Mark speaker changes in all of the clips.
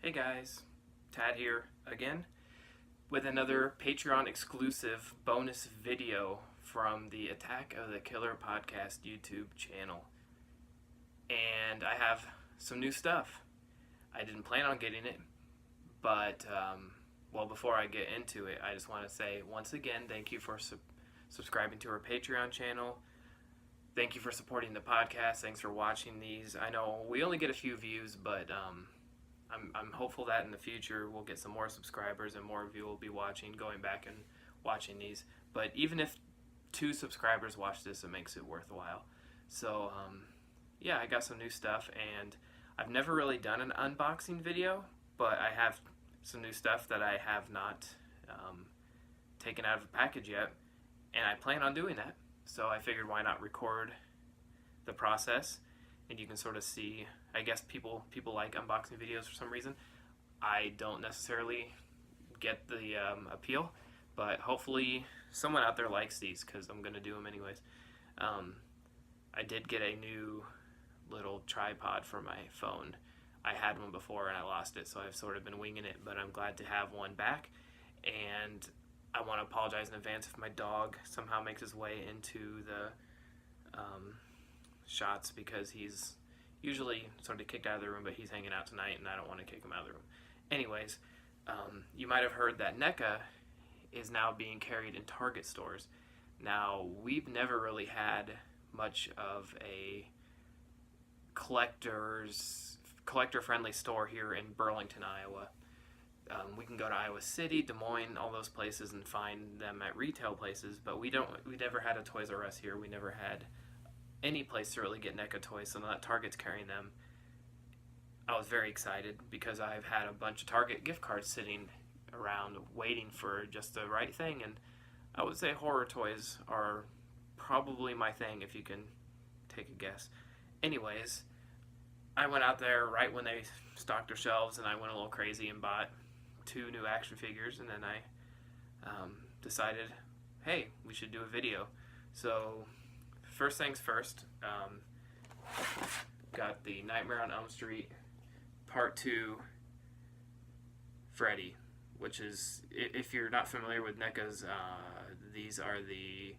Speaker 1: Hey guys, Tad here again with another Patreon exclusive bonus video from the Attack of the Killer Podcast YouTube channel. And I have some new stuff. I didn't plan on getting it, but well, before I get into it, I just want to say once again, thank you for subscribing to our Patreon channel. Thank you for supporting the podcast. Thanks for watching these. I know we only get a few views, but I'm hopeful that in the future we'll get some more subscribers and more of you will be going back and watching these. But even if 2 subscribers watch this, it makes it worthwhile. So yeah, I got some new stuff, and I've never really done an unboxing video, but I have some new stuff that I have not taken out of the package yet, and I plan on doing that. So I figured why not record the process, and you can sort of see. I guess people like unboxing videos for some reason. I don't necessarily get the appeal, but hopefully someone out there likes these because I'm going to do them anyways. I did get a new little tripod for my phone. I had one before and I lost it, so I've sort of been winging it, but I'm glad to have one back. And I want to apologize in advance if my dog somehow makes his way into the shots, because he's usually sort of kicked out of the room, but he's hanging out tonight and I don't want to kick him out of the room. Anyways, you might have heard that NECA is now being carried in Target stores. Now, we've never really had much of a collector-friendly store here in Burlington, Iowa. We can go to Iowa City, Des Moines, all those places and find them at retail places, but we never had a Toys R Us here. We never had any place to really get NECA toys, so now that Target's carrying them, I was very excited because I've had a bunch of Target gift cards sitting around waiting for just the right thing, and I would say horror toys are probably my thing, if you can take a guess. Anyways, I went out there right when they stocked their shelves, and I went a little crazy and bought 2 new action figures, and then I decided, hey, we should do a video. So first things first, got the Nightmare on Elm Street Part 2 Freddy, which is, if you're not familiar with NECA's, these are the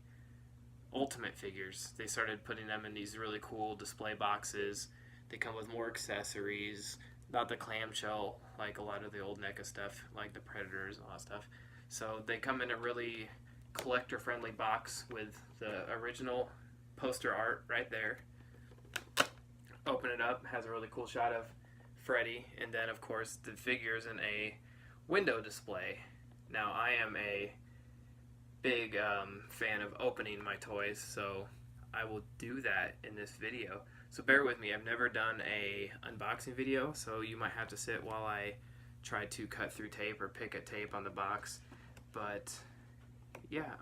Speaker 1: ultimate figures. They started putting them in these really cool display boxes. They come with more accessories, not the clamshell like a lot of the old NECA stuff, like the Predators and all that stuff. So they come in a really collector-friendly box with the original poster art right there. Open it up, has a really cool shot of Freddy, and then of course the figures in a window display. Now, I am a big fan of opening my toys, so I will do that in this video. So bear with me, I've never done a unboxing video, so you might have to sit while I try to cut through tape or pick at tape on the box. But yeah,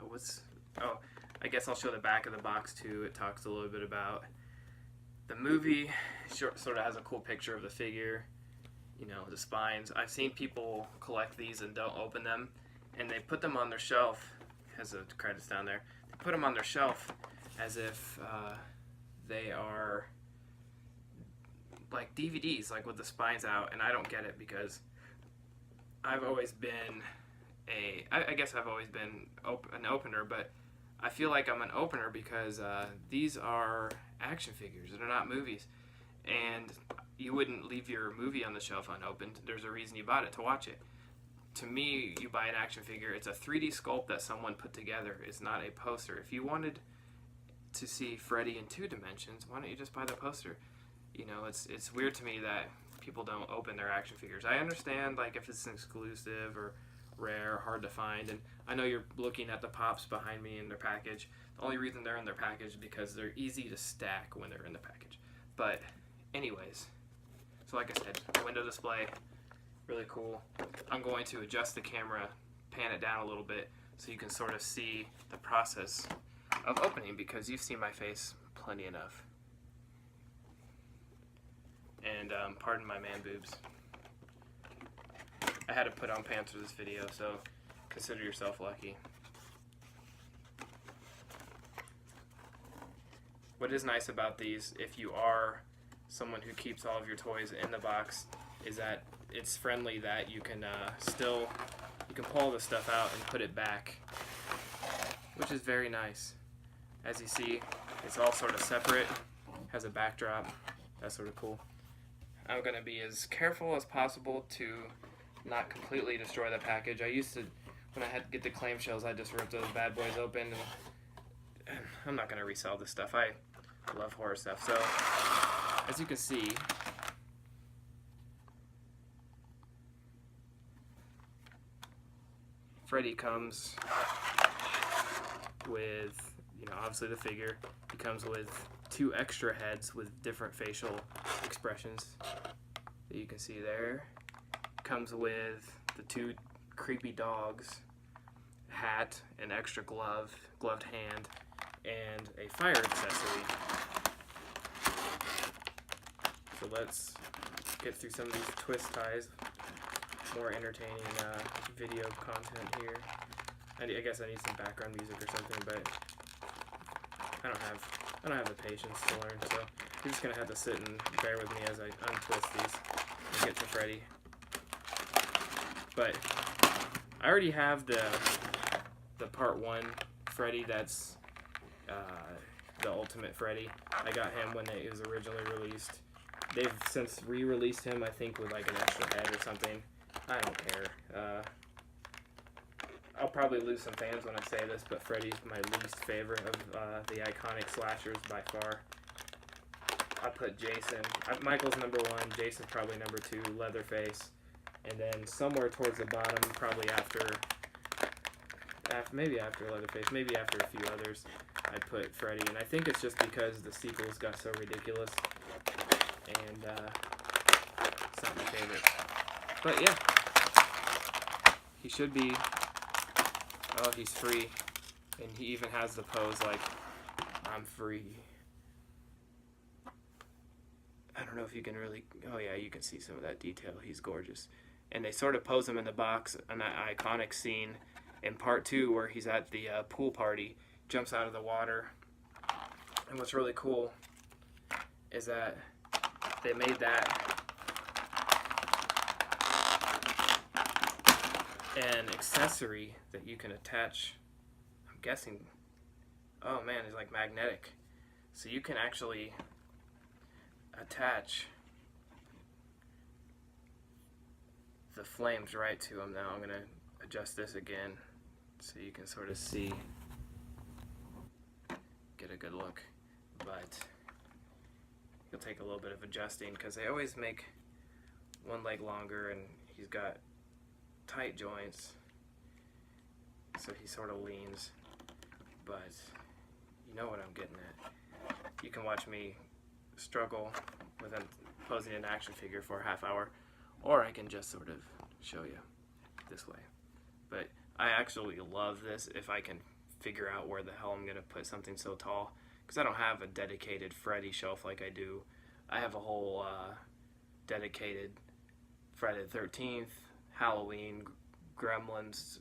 Speaker 1: I guess I'll show the back of the box too. It talks a little bit about the movie. Sort of has a cool picture of the figure, you know, the spines. I've seen people collect these and don't open them, and they put them on their shelf. Has the credits down there. They put them on their shelf as if they are like DVDs, like with the spines out, and I don't get it because I've always been I guess I've always been an opener, but I feel like I'm an opener because these are action figures. They're not movies, and you wouldn't leave your movie on the shelf unopened. There's a reason you bought it, to watch it. To me, you buy an action figure, it's a 3D sculpt that someone put together. It's not a poster. If you wanted to see Freddy in 2 dimensions, why don't you just buy the poster? You know, it's weird to me that people don't open their action figures. I understand, like, if it's an exclusive or rare, hard to find, and I know you're looking at the pops behind me in their package. The only reason they're in their package is because they're easy to stack when they're in the package. But anyways, so like I said, window display, really cool. I'm going to adjust the camera, pan it down a little bit so you can sort of see the process of opening, because you've seen my face plenty enough. And pardon my man boobs. I had to put on pants for this video, so consider yourself lucky. What is nice about these, if you are someone who keeps all of your toys in the box, is that it's friendly, that you can you can pull the stuff out and put it back, which is very nice. As you see, it's all sort of separate, has a backdrop. That's sort of cool. I'm going to be as careful as possible to not completely destroy the package. I used to, when I had to get the clamshells, I just ripped those bad boys open, and I'm not going to resell this stuff. I love horror stuff. So, as you can see, Freddy comes with, obviously the figure. He comes with 2 extra heads with different facial expressions that you can see there. Comes with the 2 creepy dogs, hat, an extra gloved hand, and a fire accessory. So let's get through some of these twist ties. More entertaining video content here. I guess I need some background music or something, but I don't have the patience to learn, so you're just gonna have to sit and bear with me as I untwist these and get to Freddy. But I already have the part 1 Freddy. That's the Ultimate Freddy. I got him when it was originally released. They've since re-released him, I think, with like an extra head or something. I don't care. I'll probably lose some fans when I say this, but Freddy's my least favorite of the iconic slashers by far. I put Jason. Michael's number 1. Jason's probably number 2. Leatherface, and then somewhere towards the bottom, probably after maybe after Leatherface, maybe after a few others, I put Freddy. And I think it's just because the sequels got so ridiculous, and it's not my favorite. But yeah, he should be. Oh, he's free, and he even has the pose like, I'm free. I don't know if you can really, oh yeah, you can see some of that detail. He's gorgeous. And they sort of pose him in the box, an iconic scene in part 2 where he's at the pool party, jumps out of the water. And what's really cool is that they made that an accessory that you can attach. I'm guessing, oh man, it's like magnetic. So you can actually attach the flames right to him. Now I'm going to adjust this again so you can sort of see, get a good look. But it'll take a little bit of adjusting because they always make one leg longer, and he's got tight joints, so he sort of leans. But you know what I'm getting at. You can watch me struggle with posing an action figure for a half hour, or I can just sort of show you this way. But I actually love this if I can figure out where the hell I'm going to put something so tall, because I don't have a dedicated Freddy shelf like I do. I have a whole dedicated Friday the 13th, Halloween, Gremlins.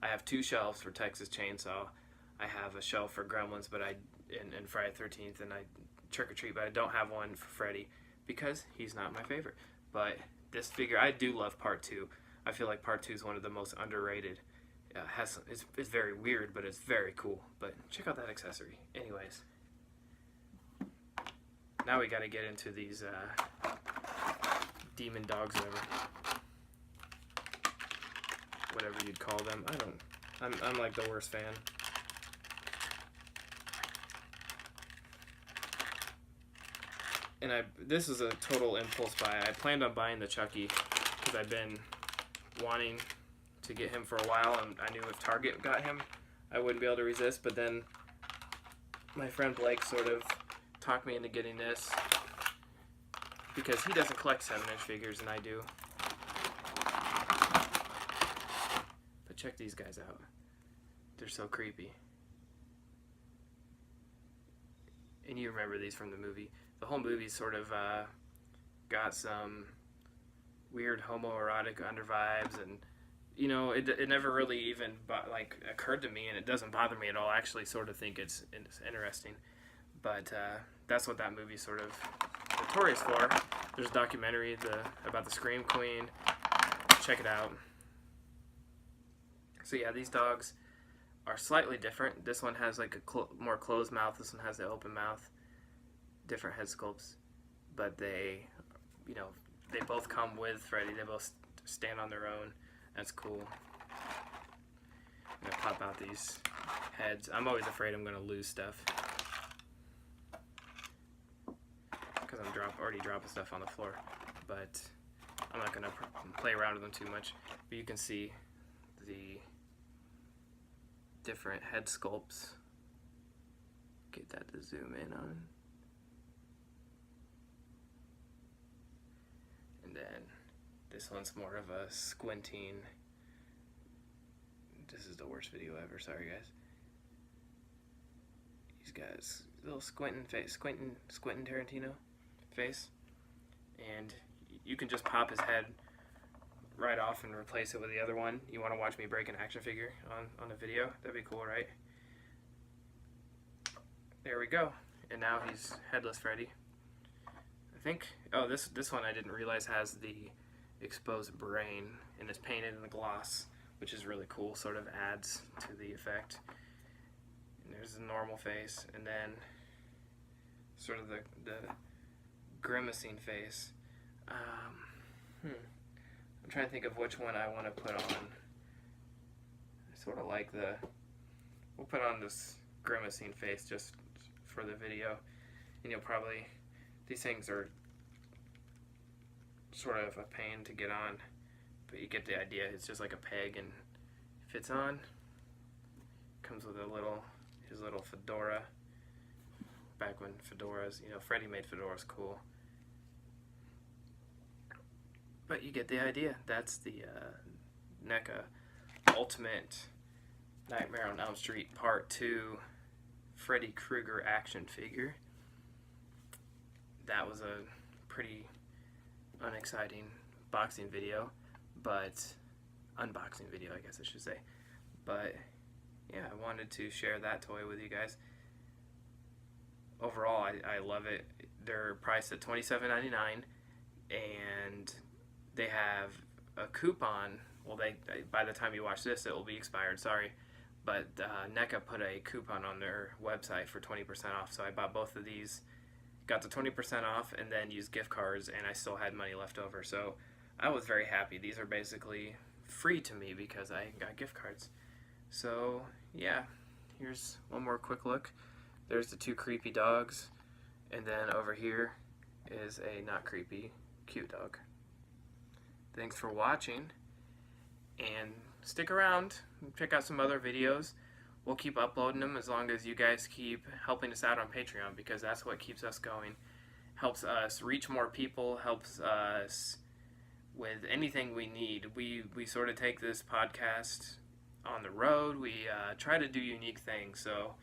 Speaker 1: I have 2 shelves for Texas Chainsaw. I have a shelf for Gremlins, but and Friday the 13th, and I Trick or Treat, but I don't have one for Freddy because he's not my favorite. But this figure, I do love part 2. I feel like part 2 is one of the most underrated. It's very weird, but it's very cool. But check out that accessory. Anyways, now we got to get into these demon dogs, whatever you'd call them. I'm like the worst fan. And this is a total impulse buy. I planned on buying the Chucky because I've been wanting to get him for a while, and I knew if Target got him, I wouldn't be able to resist. But then my friend Blake sort of talked me into getting this because he doesn't collect 7-inch figures, and I do. But check these guys out. They're so creepy. And you remember these from the movie. The whole movie sort of got some weird homoerotic under vibes, and you know, it never really even occurred to me, and it doesn't bother me at all. I actually sort of think it's interesting, but that's what that movie sort of notorious for. There's a documentary about the Scream Queen. Check it out. So yeah, these dogs are slightly different. This one has like a more closed mouth. This one has the open mouth. Different head sculpts, but they both come with Freddy. They both stand on their own. That's cool. I'm gonna pop out these heads. I'm always afraid I'm gonna lose stuff because I'm already dropping stuff on the floor, but I'm not gonna play around with them too much. But you can see the different head sculpts. Get that to zoom in on. And then this one's more of a squinting. This is the worst video ever, sorry guys. These guys, little squinting face, squinting Tarantino face. And you can just pop his head right off and replace it with the other one. You want to watch me break an action figure on a video? That'd be cool, right? There we go. And now he's headless Freddy. I think, oh, this one I didn't realize has the exposed brain and is painted in the gloss, which is really cool, sort of adds to the effect. And there's the normal face, and then sort of the grimacing face. I'm trying to think of which one I want to put on. I sort of like we'll put on this grimacing face just for the video. And you'll probably, these things are sort of a pain to get on, but you get the idea. It's just like a peg and fits on. Comes with his little fedora. Back when fedoras, Freddy made fedoras cool. But you get the idea. That's the NECA Ultimate Nightmare on Elm Street Part 2 Freddy Krueger action figure. That was a pretty unexciting unboxing video, I guess I should say. But yeah, I wanted to share that toy with you guys. Overall, I love it. They're priced at $27.99, and they have a coupon. Well, by the time you watch this, it will be expired, sorry. But NECA put a coupon on their website for 20% off, so I bought both of these, got the 20% off, and then used gift cards, and I still had money left over. So I was very happy. These are basically free to me because I got gift cards. So yeah, here's one more quick look. There's the two creepy dogs, and then over here is a not creepy, cute dog. Thanks for watching, and stick around and check out some other videos. We'll keep uploading them as long as you guys keep helping us out on Patreon, because that's what keeps us going. Helps us reach more people, helps us with anything we need. We sort of take this podcast on the road. We try to do unique things. So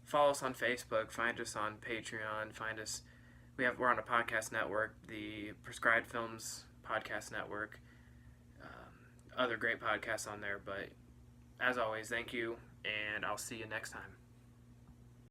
Speaker 1: follow us on Facebook, find us on Patreon, find us. We're on a podcast network, the Prescribed Films Podcast Network. Other great podcasts on there, but as always, thank you, and I'll see you next time.